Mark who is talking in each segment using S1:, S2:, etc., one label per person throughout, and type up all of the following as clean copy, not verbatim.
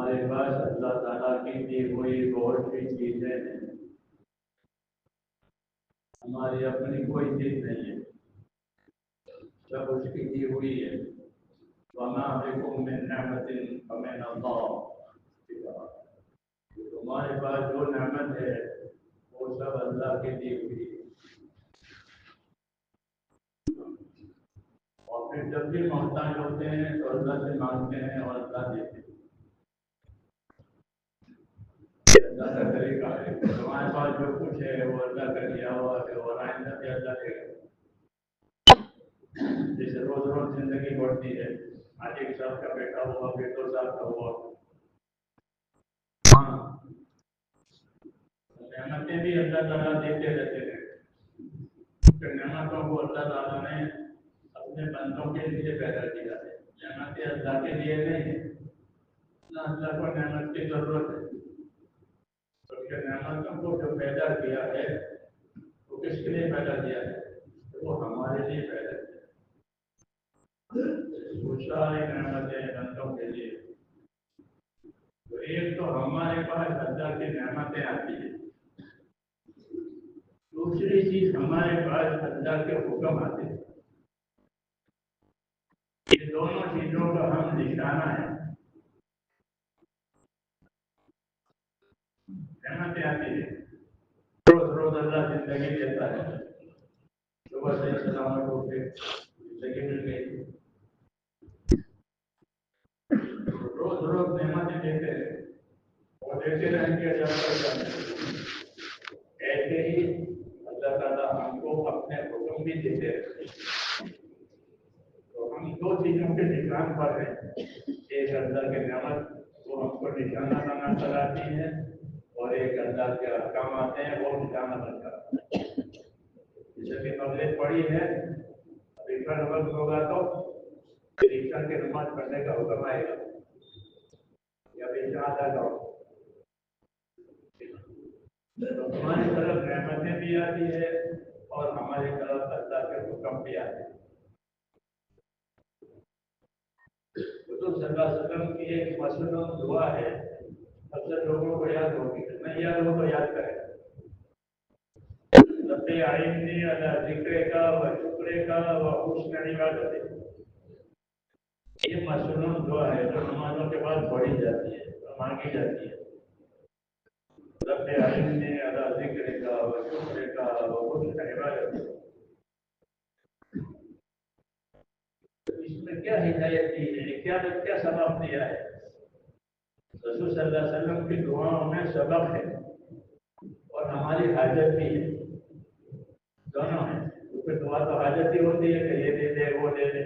S1: ہمارے پاس اللہ تعالیٰ کی دی ہوئی بہت سی چیزیں ہیں، ہماری اپنی کوئی چیز نہیں ہے، سب اس کی دی ہوئی ہے۔ وما بكم من نعمت فمن اللہ، تمہارے پاس جو نعمت ہے وہ سب اللہ کی دی ہوئی ہے۔ اور پھر جب بھی محتاج ہوتے ہیں تو اللہ سے مانگتے ہیں اور اللہ دیتے ہیں۔ اللہ کا طریقہ ہے، تمہارے پاس جو کچھ ہے وہ اللہ کا دیا ہوا ہے اور آئندہ بھی اللہ دے گا۔ جیسے روز روز زندگی بڑھتی ہے، آج 1 سال کا بیٹا ہوا، پھر 2 سال کا ہوا، ہاں نعمتیں بھی اللہ تعالیٰ دیتے رہتے ہیں۔ کہ نعمتوں کو اللہ تعالیٰ نے اپنے بندوں کے لیے پیدا کیا ہے، نعمتیں اللہ کے لیے نہیں ہے، نہ اللہ کو نعمت کی ضرورت ہے۔ کہ نعمتوں کو جو پیدا کیا ہے وہ کس کے لیے پیدا کیا ہے؟ وہ ہمارے لیے پیدا کیا ہے۔ وہ ساری نعمتیں بندوں کے لیے، تو ایک تو ہمارے پاس اللہ کی نعمتیں آتی ہیں، دوسری چیز ہمارے پاس اللہ کے حکم آتے ہیں۔ یہ دونوں چیزوں کا ہم نشانہ ہے۔ نعمتیں آتی ہیں، روز روز اللہ زندگی دیتا ہے، صبح سے سلامت ہو کے زندگی مل گئی، روز روز نعمتیں دیتے ہیں اور دیتے رہیں گے جب تک۔ ایسے ہی اللہ تعالیٰ ہم کو اپنے حکم بھی دیتے رہتے ہیں۔ تو ہم دو چیزوں کے نشان پر ہیں، ایک اللہ کے نعمت وہ ہم کو نشانہ بنا کر آتی ہے، اور ایک اللہ کے احکام آتے ہیں وہ نشانہ بن کر آتے ہیں۔ جیسے کہ پبلک پڑھی ہے، عشاء وقت ہوگا تو پھر عشاء کی نماز پڑھنے کا حکم آئے گا، یا پھر عشاء ادا کرو۔ تو ہماری طرف نعمتیں بھی آتی ہے اور ہماری طرف اللہ کے حکم بھی آتے ہیں۔ حضور صلی اللہ علیہ وسلم کی ایک مشہور دعا ہے، اکثر لوگوں کو یاد ہوگی، نہیں یاد ہو تو یاد کریں۔ رب اعِنِّی علی ذکرک و شکرک و حسن عبادتک۔ یہ مشہور دعا ہے جو نمازوں کے بعد پڑھی جاتی ہے اور مانگی جاتی ہے۔ رب اعِنِّی علی ذکرک و شکرک و حسن عبادتک۔ اس میں کیا ہدایت دی ہے، کیا سبب دیا ہے؟ رسول صلی اللہ علیہ وسلم کی دعاؤں میں سبب ہے اور ہماری حاجت بھی ہے، دونوں ہیں۔ کیونکہ دعا تو حاجت ہی ہوتی ہے کہ یہ دے دے وہ دے دے،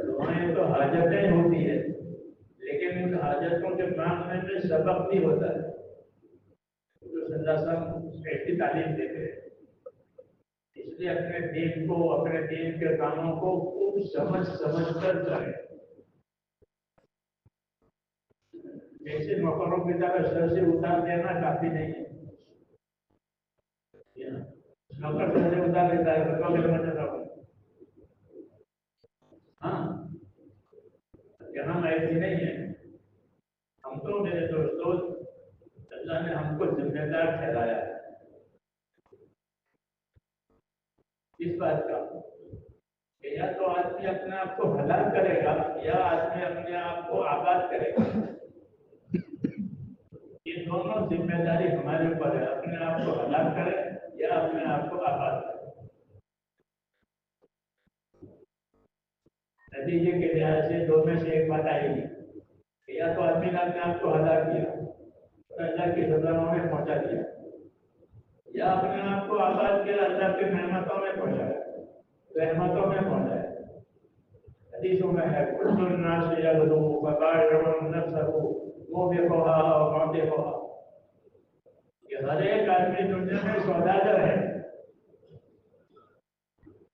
S1: دعائیں تو حاجتیں ہوتی ہے، لیکن ان حاجتوں کے مانگنے میں سبب بھی ہوتا ہے۔ رسول صلی اللہ علیہ وسلم ایسی تعلیم دیتے ہیں، اس لیے اپنے دین کو، اپنے دین کے کاموں کو خوب سمجھ کر کریں۔ ایسے نوکروں کی طرح سر سے اتار دینا کافی نہیں ہے۔ نوکر سر سے اتار دیتا ہے تو ہاں، یہاں ایسی نہیں ہے۔ ہم تو میرے دوستوں، اللہ نے ہم کو ذمہ دار ٹھہرایا ہے اس بات کا کہ یا تو آدمی اپنے آپ کو ہلاک کرے گا یا آدمی اپنے آپ کو آباد کرے گا۔ یہ دونوں ذمہ داری ہمارے اوپر ہے، اپنے آپ کو ہلاک کرے یا اپنے آپ کو آباد کرے۔ نتیجے کے لحاظ سے دو میں سے ایک بات آئے گی کہ یا تو آدمی نے اپنے آپ کو ہلاک کیا اور اللہ کی سزاؤں میں پہنچا دیا، یا اپنے آپ کو آباد کیا، اللہ کی نعمتوں میں پہنچایا، رحمتوں میں پہنچایا۔ حدیثوں میں ہے کل الناس یغدو وبائع نفسہ موبقها وموبقها، کہ ہر ایک آدمی دنیا میں سوداگر ہے۔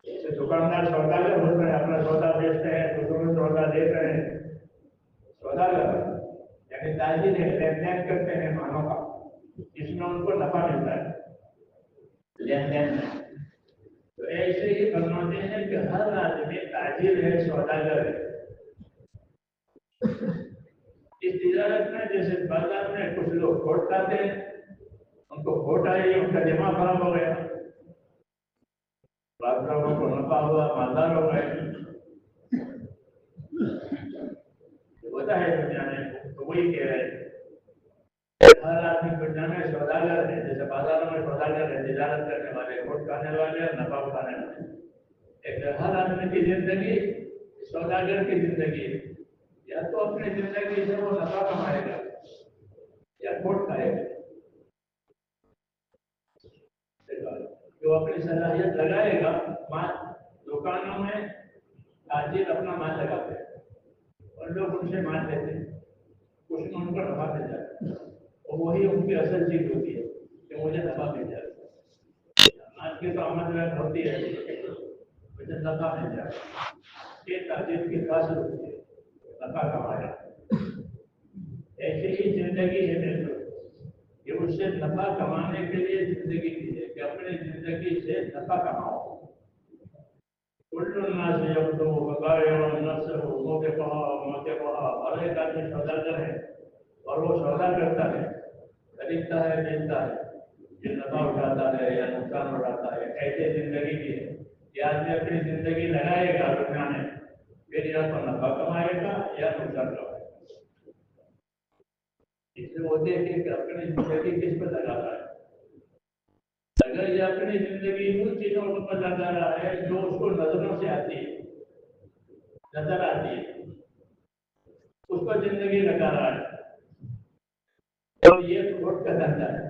S1: جیسے دکاندار سوداگر ہوتے ہیں، اپنا سودا بیچتے ہیں، دوسروں میں سودا دیتے ہیں، سوداگر یعنی تاجر ہے، لین دین کرتے ہیں مالوں کا، جس میں ان کو نفع ملتا ہے لین دین میں۔ تو ایسے ہی فرماتے ہیں کہ ہر آدمی تاجر ہے، سوداگر ہے۔ تجارت میں جیسے بازار میں کچھ لوگ کھوٹ کھاتے ہیں، ان کو کھوٹ آئی، ان کا دماغ خراب ہو گیا، بعض لوگوں کو نفع ہوا، مالدار ہو گئے. ہوتا ہے دنیا میں. تو وہی کہہ رہے ہیں ہر آدمی دنیا میں سوداگر ہے، جیسے بازاروں میں سوداگر ہے، تجارت کرنے والے، کھوٹ کھانے والے اور نفع اٹھانے والے. ایک ہر آدمی کی زندگی سوداگر کی زندگی ہے. یا تو اپنی زندگی سے وہ نفع کمائے گا یا کھوٹ کھائے گا. جو اپنی صلاحیت لگائے گا، دکانوں میں تاجر اپنا مال لگاتے ہیں اور لوگ ان سے مال لیتے ہیں، کچھ میں ان کو نفع مل جاتا ہے اور وہی ان کی اصل چیز ہوتی ہے کہ مجھے نفع مل جاتا ہے. آج کی تو آمد رفت ہوتی ہے، مجھے نفع مل جاتا ہے، یہ تاجر کی خاص ہوتی ہے، نفع کمایا. ایسی ہی زندگی ہے میرے دوست کہ اس سے نفع کمانے کے لیے زندگی دی ہے کہ اپنی زندگی سے نفع کماؤ. کل الناس یبدو بقائے النفس موتقها، ہر ایک آدمی سوداگر ہے اور وہ سودا کرتا ہے، خریدتا ہے، بیچتا ہے، یہ نفع اٹھاتا ہے یا نقصان اٹھاتا ہے. ایسے زندگی بھی ہے کہ آدمی اپنی زندگی لگائے گا دنیا میں، پھر یا تو نفع کمائے گا یا نقصان کمائے گا. اس لیے وہ دیکھیں کہ اپنی زندگی کس پہ لگا رہا ہے. اگر یہ اپنی زندگی ان چیزوں پر لگا رہا ہے جو اس کو نظروں سے آتی ہے، نظر آتی ہے، اس پر زندگی لگا رہا ہے، تو یہ کھوٹ کا دھندا ہے.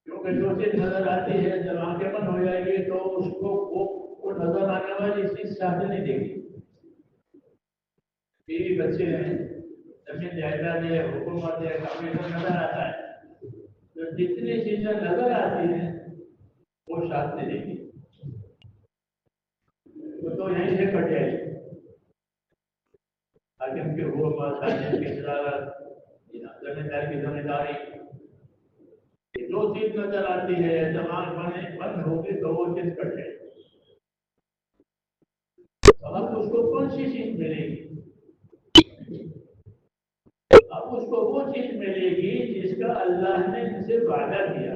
S1: کیونکہ جو چیز نظر آتی ہے جب آنکھیں بند ہو جائے گی تو اس کو وہ نظر آنے والی چیز ساتھ نہیں دے گی. بیوی بچے ہیں، زمین جائیداد ہے، حکومت ہے، کمیشن نظر آتا ہے، تو جتنی چیزیں نظر آتی ہیں وہ ساتھ نہیں دے گی. تو یہیں سے کٹ جائے گی. حاکم کی حکومت، حاکم کی صدارت، زمیندار کی ذمہ داری، جو چیز نظر آتی ہے جب آنکھ بند ہوگی تو وہ چیز کٹ جائے گی. اب اس کو کون سی چیز ملے گی؟ اب اس کو وہ چیز ملے گی جس کا اللہ نے ان سے وعدہ کیا.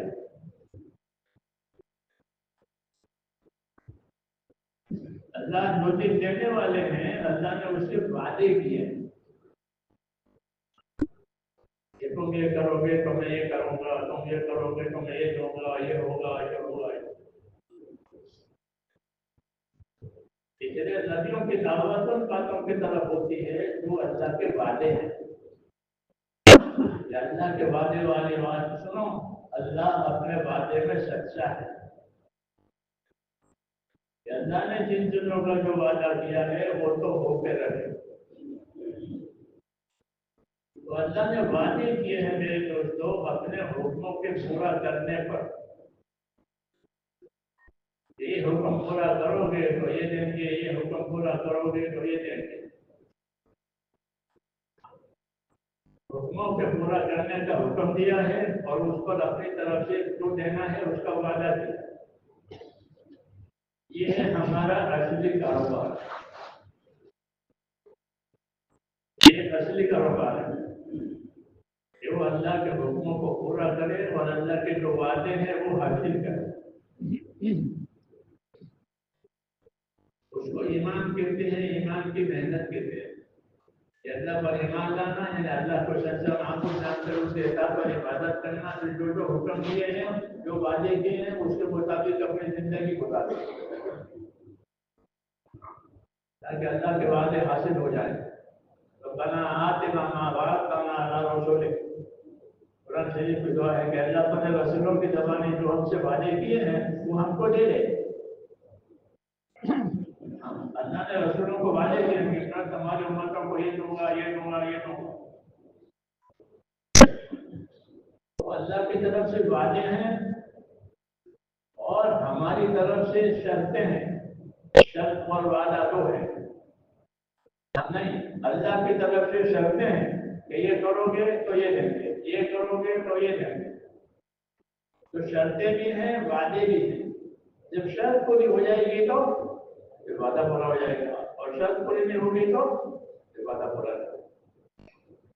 S1: اللہ جو چیز دینے والے ہیں، اللہ نے اس سے وعدے کیے. کہ تم یہ کرو گے تو میں یہ کروں گا، تم یہ کرو گے تو میں یہ دوں گا، یہ ہوگا، یہ ہوگا. اس لیے نبیوں کی دعوت ان باتوں کی طرف ہوتی ہے جو اللہ کے وعدے ہیں. اللہ کے وعدے والی بات سنو، اللہ اپنے وعدے میں سچا ہے. اللہ نے جن چیزوں کا جو وعدہ کیا ہے وہ تو ہو کے رہے. تو اللہ نے وعدے کیے ہیں میرے دوستوں اپنے حکموں کے پورا کرنے پر. یہ حکم پورا کرو گے تو یہ دیں گے، یہ حکم پورا کرو گے تو یہ دیں گے. حکموں کے پورا کرنے کا حکم دیا ہے اور اس پر اپنی طرف سے جو دینا ہے اس کا وعدہ دیا. یہ ہے ہمارا اصلی کاروبار. یہ اصلی کاروبار ہے کہ وہ اللہ کے حکموں کو پورا کرے اور اللہ کے جو وعدے ہیں وہ حاصل کرے. اس کو ایمان کہتے ہیں، ایمان کی محنت کہتے ہیں. اللہ پر ایمان لانا یعنی اللہ کو سچا معبود جان کر اس کے اطاعت پر عبادت کرنا، جو حکم دیے ہیں، جو وعدے کیے ہیں اس کے مطابق اپنی زندگی گزارے تاکہ اللہ کے وعدے حاصل ہو جائیں. ربنا آتنا ما وعدتنا علی رسولک. قرآن شریف کی دعا ہے کہ اللہ اپنے رسولوں کی زبانیں جو ہم سے وعدے کیے ہیں وہ ہم کو دے دے. اللہ نے رسولوں کو وعدے کیے کہ میں تمہاری امتوں کو یہ دوں گا، یہ دوں گا، یہ دوں گا. تو اللہ کی طرف سے وعدے ہیں اور ہماری طرف سے شرطیں ہیں. شرط اور وعدہ دو ہے. نہیں، اللہ کی طرف سے شرطیں ہیں کہ یہ کرو گے تو یہ دیں گے، یہ کرو گے تو یہ دیں گے. تو شرطیں بھی ہیں، وعدے بھی ہیں. جب شرط پوری ہو جائے گی تو پھر وعدہ پورا ہو جائے گا، اور شرط پوری نہیں ہوگی تو پھر وعدہ پورا نہیں ہوگا.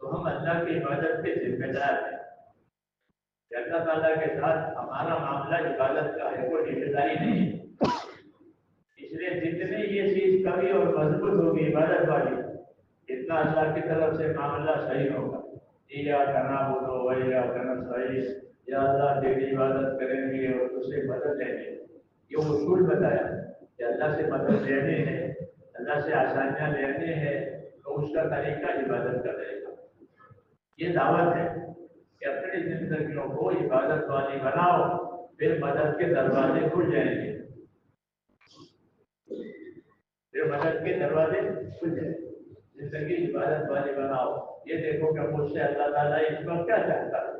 S1: تو ہم اللہ کی عبادت کے ذمہ دار ہیں کہ اللہ تعالیٰ کے ساتھ ہمارا معاملہ عبادت کا ہے، کوئی ذمہ داری نہیں ہے۔ اس لیے جتنی یہ چیز کبھی اور مضبوط ہوگی عبادت والی، اتنا اللہ کی طرف سے معاملہ صحیح ہوگا۔ یا کرنا بولو وہی یا کرنا صحیح، یا اللہ تیری عبادت کریں گے اور اس سے مدد لیں گے۔ یہ اصول بتایا کہ اللہ سے مدد لینے ہے، اللہ سے آسانیاں لینے ہیں، تو اس کا طریقہ عبادت کا رہے گا۔ یہ دعوت ہے کہ اپنی زندگیوں کو عبادت والی بناؤ، پھر مدد کے دروازے کھل جائیں گے، پھر مدد کے دروازے کھل جائیں گے۔ زندگی عبادت والی بناؤ۔ یہ دیکھو کہ مجھ سے اللہ تعالیٰ اس وقت کیا چاہتا ہے،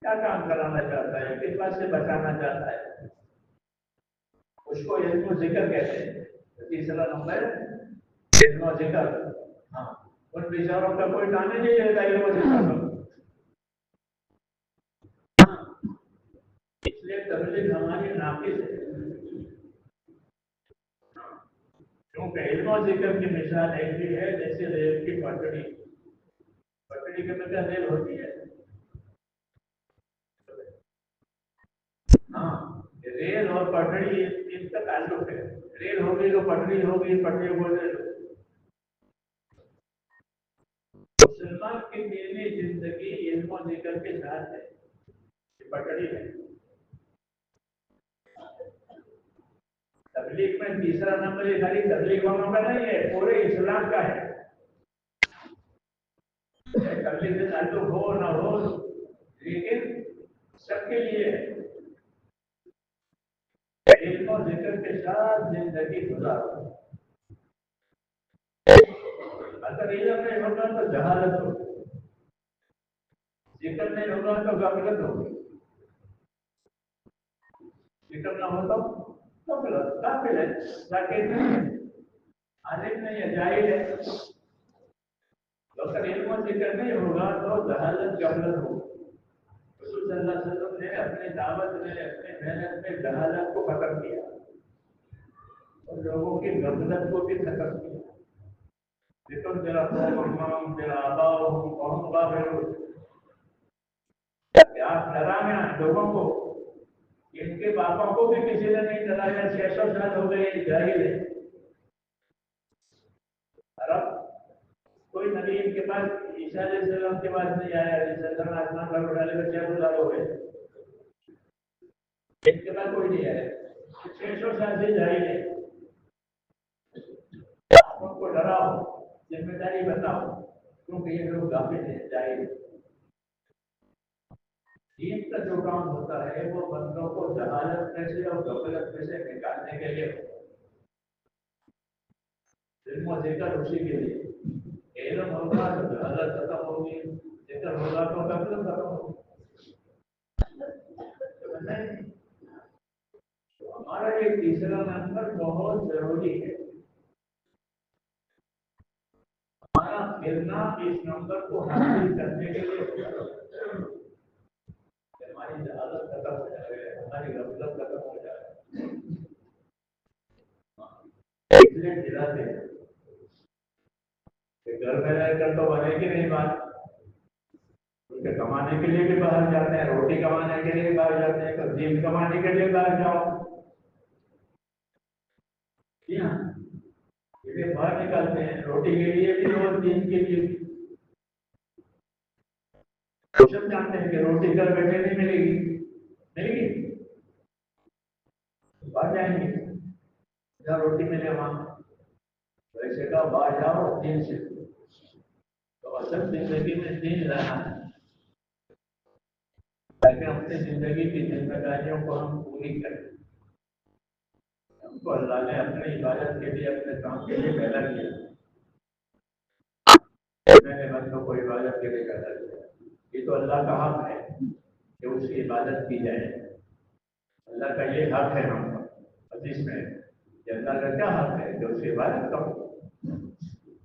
S1: کیا کام کرانا چاہتا ہے، کس بات سے بچانا چاہتا ہے، اس کو علم و ذکر کہتے ہیں۔ تیسرا نمبر علم و ذکر۔ ہاں، ان بیچاروں کا کوئی نام ہی نہیں لیتا علم و ذکر کا۔ اس لیے تبلیغ ہماری ناقص ہے، کیونکہ علم و ذکر کی مثال ایسی ہے جیسے ریل کی پٹڑی، پٹڑی کے اندر ریل ہوتی ہے۔ ہاں، ریل اور پٹڑی ان کا تعلق ہے۔ ریل ہوگی تو پٹڑی ہوگی، پٹڑی ہوگی۔ مسلمان کی دینی زندگی علم و ذکر کے ساتھ ہے، یہ پٹڑی ہے۔ تبلیغ میں تیسرا نمبر یہ خالی تبلیغ والوں کا نہیں ہے، پورے اسلام کا ہے۔ تبلیغ سے تعلق ہو نہ ہو، لیکن سب کے لیے ہے۔ علم و ذکر کے ساتھ زندگی گزارو۔ اگر علم نہیں ہوگا تو جہالت ہوگی، ذکر نہیں ہوگا تو غفلت ہوگی، ذکر نہ ہو تو غفلت، غافل ہے، ذاکر نہیں ہے، عالم نہیں ہے، جاہل ہے۔ اگر علم و ذکر نہیں ہوگا تو جہالت غفلت ہوگی۔ رسول صلی اللہ علیہ وسلم نے اپنی دعوت میں، اپنے محنت میں جہالت کو ختم کیا اور لوگوں کی غفلت کو بھی ختم کیا۔ لیکن میرا قوم، میرا آبا قوم غافل، آپ ڈرانا لوگوں کو، ان کے باپوں کو بھی کسی نے نہیں ڈرایا، 600 سال ہو گئے جاہل ہے۔ عرب کوئی نبی ان کے پاس، عیسیٰ علیہ السلام کے پاس نہیں آیا، علیہ السلام آسمان پر اٹھانے میں 600 ہو گئے، ان کے پاس کوئی نہیں آیا، 600 سال سے جاہل ہے۔ آپ ان کو ڈراؤ، ذمہ داری بتاؤ، کیونکہ یہ لوگ غافل ہیں، جاہل ہیں۔ دین کا جو کام ہوتا ہے وہ بندوں کو جہالت میں سے اور غفلت میں سے نکالنے کے لیے ہوتا ہے۔ علم و ذکر اسی کے لیے، علم ہوگا تو جہالت ختم ہوگی، ذکر ہوگا تو غفلت ختم ہوگی۔ تو ہمارا یہ تیسرا نمبر بہت ضروری ہے، ہمارا ملنا اس نمبر کو حاصل کرنے کے لیے ہماری جہالت ختم ہو جائے، ہماری غفلت ختم ہو جائے، اس لیے دلاتے ہیں کہ گھر میں رہ کر تو بنے گی نہیں بات، کیونکہ کمانے کے لیے بھی باہر جاتے ہیں، روٹی کمانے کے لیے باہر جاتے ہیں، کبھی دین کمانے کے لیے باہر جاؤ، جی ہاں، یہ باہر نکالتے ہیں روٹی کے لیے بھی اور دین کے لیے بھی۔ سب جانتے ہیں کہ روٹی گھر بیٹھے نہیں ملے گی، ملے گی باہر جائیں گے جہاں روٹی ملے وہاں، ویسے کا باہر جاؤ دین سے۔ تو اصل زندگی میں دین رہنا ہے، تاکہ اپنی زندگی کی ذمہ داریوں کو ہم پوری کریں۔ ہم کو اللہ نے اپنی عبادت کے لیے، اپنے کام کے لیے پیدا کیا، میں نے بندوں کو عبادت کے لیے پیدا کیا۔ یہ تو اللہ کا حق ہے کہ اس کی عبادت کی جائے، اللہ کا یہ حق ہے ہم پر۔ حدیث میں کہ اللہ کا کیا حق ہے کہ اس کی عبادت کرو،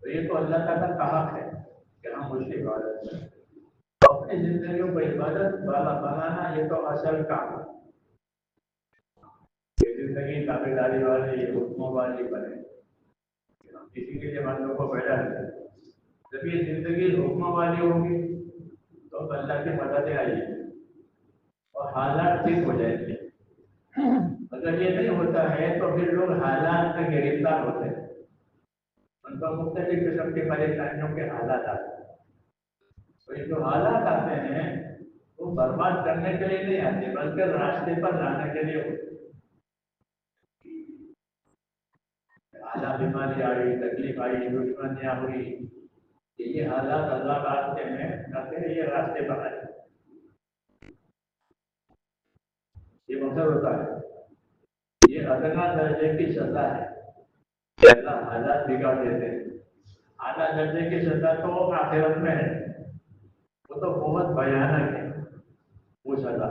S1: تو یہ تو اللہ تعالیٰ کا حق ہے کہ ہم اس کی عبادت کریں۔ اپنی زندگیوں کو عبادت والا بنانا یہ تو اصل کام ہے، کہ زندگی تابع داری والی، حکموں والی بنے۔ ہم کسی کے لیے بندوں کو پیدا نہیں کرتے، جب یہ زندگی حکموں والی ہوگی تو اب اللہ کی مدد آئی اور حالات ٹھیک ہو جائیں گے. اگر یہ نہیں ہوتا ہے تو پھر لوگ حالات میں گرفتار ہوتے ہیں. ان کو مختلف قسم کی پریشانیوں کے حالات آتے ہیں. تو یہ جو حالات آتے ہیں وہ برباد کرنے کے لیے نہیں آتے بلکہ راستے پر لانے کے لیے ہوتے ہیں. اعلیٰ بیماری آئی، تکلیف آئی، دشمنیاں ہوئی، یہ حالات اللہ راستے میں کرتے یہ راستے پر آئے. یہ مقصد ہوتا ہے. یہ ادنا درجے کی سزا ہے. اللہ حالات بگاڑ دیتے ہیں. اعلیٰ درجے کی سزا تو آخرت میں ہے، وہ تو بہت بھیانک ہے وہ سزا.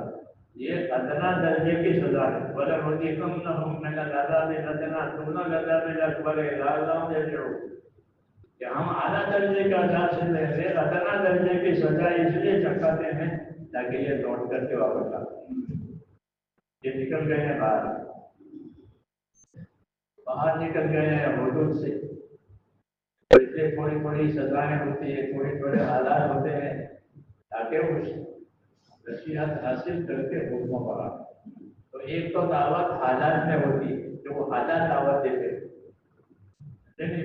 S1: یہ ادنا درجے کی سزا ہے. وَلَنُذِيقَنَّهُم مِّنَ الْعَذَابِ الْأَدْنَىٰ دُونَ الْعَذَابِ الْأَكْبَرِ لَعَلَّهُمْ يَرْجِعُونَ. کہ ہم اعلیٰ درجے کا عذاب سے پہلے ادنا درجے کی سزا اس لیے چکھاتے ہیں تاکہ یہ لوٹ کر کے واپس آ جائیں. یہ نکل گئے ہیں باہر نکل گئے ہیں حدود سے. اور اس لیے تھوڑی تھوڑی سزائیں ہوتی ہیں، تھوڑے تھوڑے حالات ہوتے ہیں تاکہ اس نصیحت حاصل کر کے حکموں پر آ. تو ایک تو دعوت حالات میں ہوتی ہے کہ وہ حالات دعوت دیتے ہیں.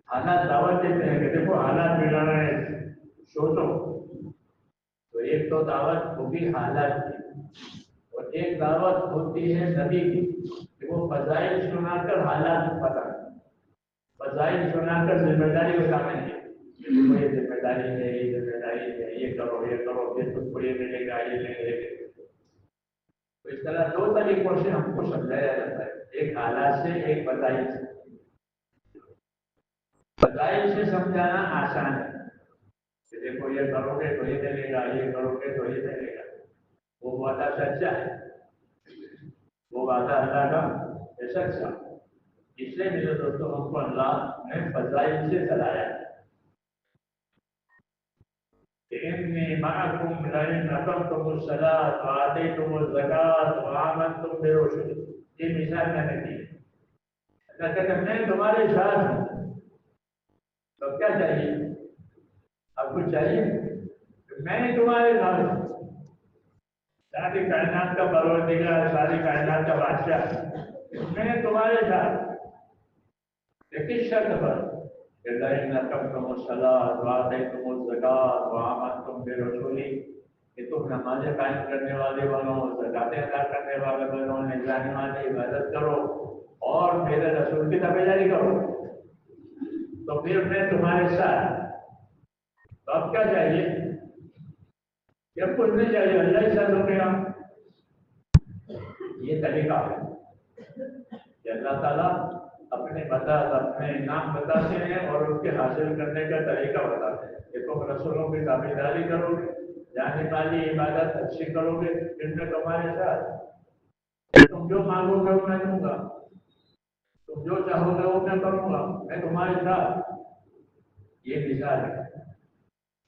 S1: حالات دعوت دیتے ہیں کہ دیکھو حالات بگڑ رہے ہیں سوچو. تو ایک تو دعوت ہوگی حالات کی اور ایک دعوت ہوتی ہے نبی کی کہ وہ فضائل سنا کر حالات بتا. فضائل سنا کر ذمہ داری بتانے ہیں. یہ ذمہ داری ہے، یہ ذمہ داری ہے، یہ کرو یہ کرو، پھر تم کو یہ ملے گا یہ ملے گا. تو اس طرح دو طریقوں سے ہم کو سمجھایا جاتا ہے، ایک حالات سے ایک فضائل سے. فضائل سے سمجھانا آسان ہے کہ دیکھو یہ کرو گے تو یہ ملے گا، یہ کرو گے تو یہ ملے گا. وہ وعدہ سچا ہے، وہ وعدہ اللہ کا ہے سچا. اس لیے میرے دوستوں ہم کو اللہ نے فضائل سے چلایا ہے. إِنِّي مَعَكُمْ لَئِنْ أَقَمْتُمُ الصَّلَاةَ وَآتَيْتُمُ الزَّكَاةَ وَآمَنْتُمْ بِرُسُلِي. یہ مثال میں نے دی. اللہ کہتا ہے میں تمہارے ساتھ ہوں. تو کیا چاہیے؟ اب کچھ چاہیے کہ میں تمہارے ساتھ ہوں. ساری کائنات کا پروردگار، ساری کائنات کا بادشاہ، میں تمہارے ساتھ. لیکن شرط پر لَئِنْ أَقَمْتُمُ الصَّلَاةَ وَآتَيْتُمُ الزَّكَاةَ وَآمَنْتُمْ بِرُسُلِي. کہ تم نمازیں قائم کرنے والے بنو، زکاتیں ادا کرنے والے بنو، نگرانی عبادت کرو اور میرے رسول کی تابعداری کرو تو پھر میں تمہارے ساتھ. تو اب کیا چاہیے؟ جب کچھ نہیں چاہیے، اللہ ہی ساتھ ہو گیا. یہ طریقہ ہے کہ اللہ تعالیٰ اپنے مدد اپنے انعام بتاتے ہیں اور اس کے حاصل کرنے کا طریقہ بتاتے ہیں. کہ تم رسولوں کی تابعداری کرو گے، جانے والی عبادت اچھی کرو گے، پھر میں تمہارے ساتھ. تم جو مانگو گے وہ میں دوں گا، تم جو چاہو گے وہ میں کروں گا، میں تمہارے ساتھ. یہ مثال ہے.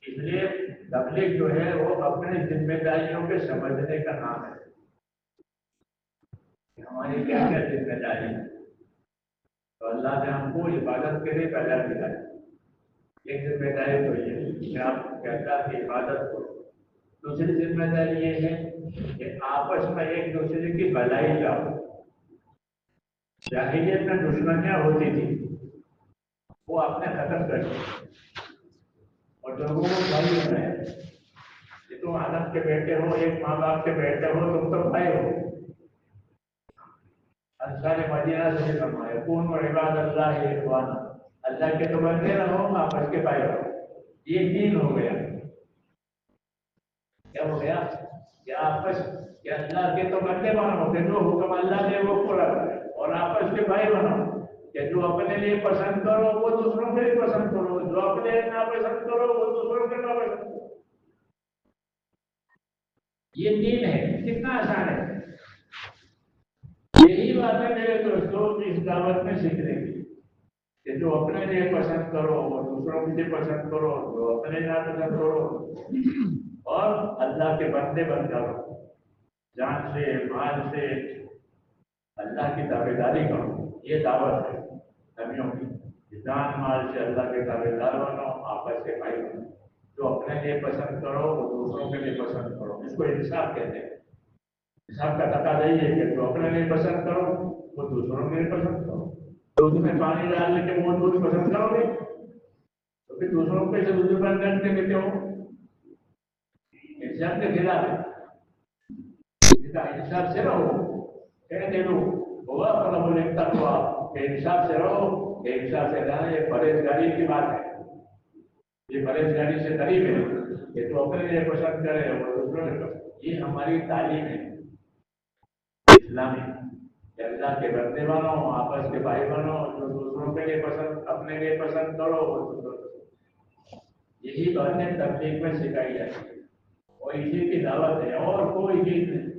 S1: اس لیے تبلیغ جو ہے وہ اپنی ذمہ داریوں کے سمجھنے کا نام ہے. ہماری کیا کیا ذمہ داری ہے. تو اللہ نے ہم کو عبادت کے لیے پیدا کیا ہے. ایک ذمہ داری تو یہ کہ آپ کہتا کہ عبادت کرو. دوسری ذمہ داری یہ ہے کہ آپس میں ایک دوسرے کی بھلائی چاہو. جاہلیت میں دشمنیاں ہوتی تھی وہ آپ نے ختم کر دی اور لوگوں کو بھائی بنایا. کہ تم آدم کے بیٹے ہو، ایک ماں باپ کے بیٹے ہو، تم تو بھائی ہو. انصار مدینہ سے فرمایا کونوا عباد اللہ اخوانا. اللہ کے تو بندے رہو، آپس کے بھائی رہو. یہ دین ہو گیا. کیا ہو گیا کہ آپس کہ اللہ کے تو بندے بنو کہ جو حکم اللہ نے وہ پورا کرے، اور آپس کے بھائی بنو کہ جو اپنے لیے پسند کرو وہ دوسروں کے لیے پسند کرو، جو اپنے نہ پسند کرو وہ دوسروں کے نہ پسند کرو. یہ دین ہے. کتنا آسان ہے. یہی باتیں میرے دوستوں اس دعوت میں سیکھنے کی کہ جو اپنے لیے پسند کرو وہ دوسروں کے لیے پسند کرو، جو اپنے نہ پسند کرو اور اللہ کے بندے بن جاؤ. جان سے مال سے اللہ کی تابعداری کرو. یہ دعوت ہے نبیوں کی. جان مال سے اللہ کے تابعدار بنو، آپس کے بھائی بنو، جو اپنے لیے پسند کرو وہ دوسروں کے لیے پسند کرو، اس کو انصاف کہتے ہیں۔ انصاف کا تقاضا یہ ہے کہ جو اپنے لیے پسند کرو وہ دوسروں کے لیے پسند کرو۔ دودھ میں پانی ڈالنے کے وہ دودھ پسند کرو گے تو پھر دوسروں کے سے دودھ پر کرتے دیتے ہو، انصاف کے خلاف ہے۔ انصاف سے رہو، کہتے لوگ ہوگا طلب التقویٰ کہ انصاف سے رہو، کہ انصاف سے رہنا یہ پرہیزگاری کی بات ہے، یہ پرہیزگاری سے قریب ہے کہ تو اپنے لیے پسند کرے وہ دوسروں کے پسند۔ یہ ہماری تعلیم ہے اسلامی کہ اللہ کے بندے بنو، آپس کے بھائی بنو، جو دوسروں کے لیے پسند اپنے لیے پسند کرو وہ دوسروں کے پسند۔ یہی باتیں تبلیغ میں سکھائی جاتی ہیں اور اسی کی دعوت ہے، اور کوئی چیز نہیں۔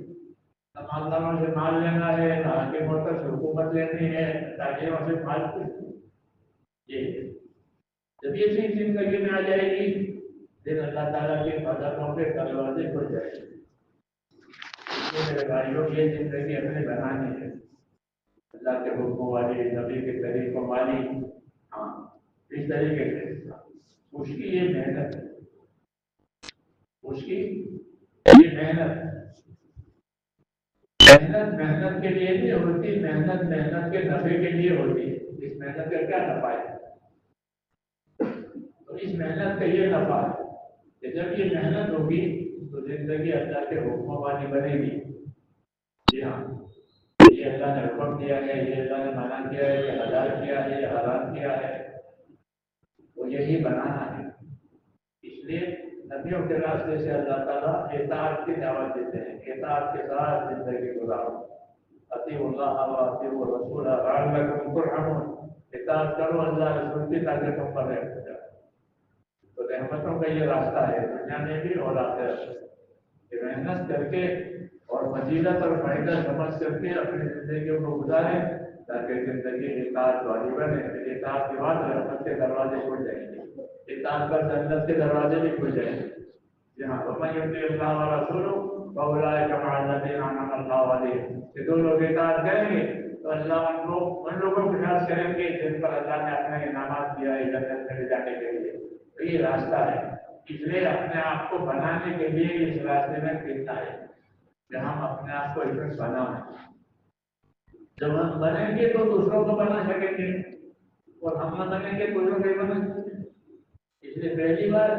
S1: نہ مالداروں سے مال لینا ہے، نہ حکومتوں سے حکومت لینی ہے، تاجروں سے مال یہ جب یہ چیز زندگی میں آ جائے گی پھر اللہ تعالیٰ کے مددوں کے دروازے کھل جائے گے۔ میرے بھائیوں یہ زندگی اپنے بنانی ہے، اللہ کے حکم والی، نبی کے طریقوں والی، ہاں اس طریقے سے اس کی یہ محنت ہے، اس کی یہ محنت محنت کے لیے نہیں ہوتی، محنت کے نفع کے لیے ہوتی ہے۔ اس محنت کا کیا نفع ہے؟ تو اس محنت کا یہ نفع ہے کہ جب یہ محنت ہوگی تو زندگی اللہ کے حکموں والی بنے گی۔ جی ہاں، یہ اللہ نے حکم کیا ہے، یہ اللہ نے منع کیا ہے، یہ حلال کیا ہے، یہ حرام کیا ہے، وہ یہی بنانا ہے۔ اس لیے نبیوں کے راستے سے اللہ تعالیٰ اطاعت کی دعوت دیتے ہیں، اطاعت کے ساتھ زندگی گزارو، اطیعوا اللہ و اطیعوا الرسول لعلکم ترحمون، اطاعت کرو اللہ رسول کی تاکہ تم پر رحم ہو جائے۔ تو رحمتوں کا یہ راستہ ہے دنیا میں بھی اور آخرت میں، کہ محنت کر کے اور فضیلت اور فائدہ سمجھ کر کے اپنی زندگیوں کو گزاریں تاکہ زندگی اطاعت والی بنے۔ اطاعت کے بعد رحمت کے دروازے کھل جائیں گے، اطاعت پر جنت کے دروازے بھی کھل جائیں گے۔ جی ہاں، وَمَن يُطِعِ اللَّهَ وَرَسُولَهُ فَأُولَٰئِكَ مَعَ الَّذِينَ أَنْعَمَ اللَّهُ عَلَيْهِمْ، کہ جو لوگ اطاعت کریں گے تو اللہ ان لوگوں کے ساتھ کریں گے جن پر اللہ نے اپنے انعامات دیا ہے جنت میں لے جانے کے لیے۔ تو یہ راستہ ہے، اس لیے اپنے آپ کو بنانے کے لیے اس راستے میں پھرنا ہے کہ ہم اپنے آپ کو اس میں بنائیں۔ جب ہم بنیں گے تو دوسروں کو بنا سکیں گے، اور ہم نہ بنیں گے کوئی نہیں بنا سکیں گے۔ اس لیے پہلی بار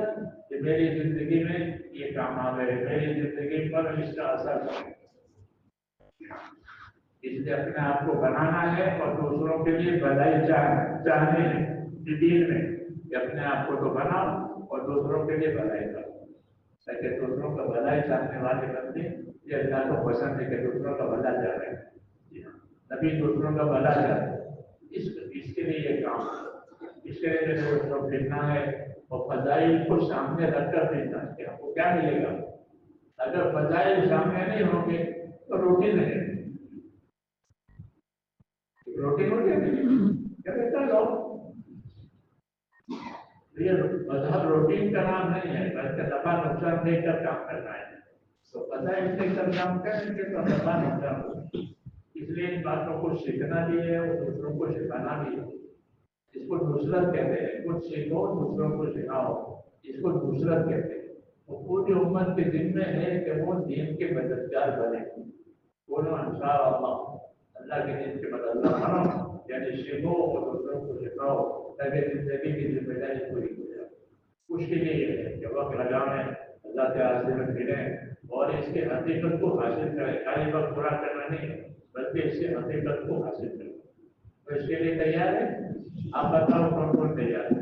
S1: کہ میری زندگی میں یہ کام آ گئے، میری زندگی پر اس کا اثر پڑے، اس لیے اپنے آپ کو بنانا ہے اور دوسروں کے لیے بھلائی چاہنے ہے۔ دین میں کہ اپنے آپ کو تو بناؤ اور دوسروں کے لیے بھلائی کرو، تاکہ دوسروں کا بھلائی چاہنے والے بندے یہ اللہ کو پسند ہے کہ دوسروں کا بھلا چاہے۔ نبی دوسروں کا بھلا چاہتے اس کے لیے یہ کام ہے، اس کے لیے دوسروں کو پھرنا ہے اور فضائل کو سامنے رکھ کر پھرنا ہے کہ آپ کو کیا ملے گا۔ اگر فضائل سامنے نہیں ہوں گے تو روٹی نہیں، روٹی کیا کہتا ہے لوگ، یہ مذہب روٹین کا نام نہیں ہے بلکہ نفع نقصان دیکھ کر کام کرنا ہے۔ تو فضائل دیکھ کر کام کریں گے تو نفع نقصان ہوگا۔ اس لیے ان باتوں کو سیکھنا بھی ہے اور دوسروں کو سکھانا بھی ہے۔ اس کو نصرت کہتے ہیں، کچھ سیکھو دوسروں کو سکھاؤ، اس کو نصرت کہتے ہیں۔ اور پوری امت کے ذمہ ہے کہ وہ دین کے مددگار بنے، بولو انصار اللہ کے دین کے مددگار بنو، یعنی سیکھو اور دوسروں کو سکھاؤ تاکہ زندگی کی ذمہ داری پوری ہو جائے۔ اس کے لیے یہ ہے کہ وقت لگائیں، اللہ کے راستے میں پھریں اور اس کے حقیقت کو حاصل کریں، خالی وقت پورا کرنا نہیں بلکہ اس کے حقیقت کو حاصل کریں۔ تو اس کے لیے تیار ہے؟ آپ بتاؤ کون کون تیار ہے؟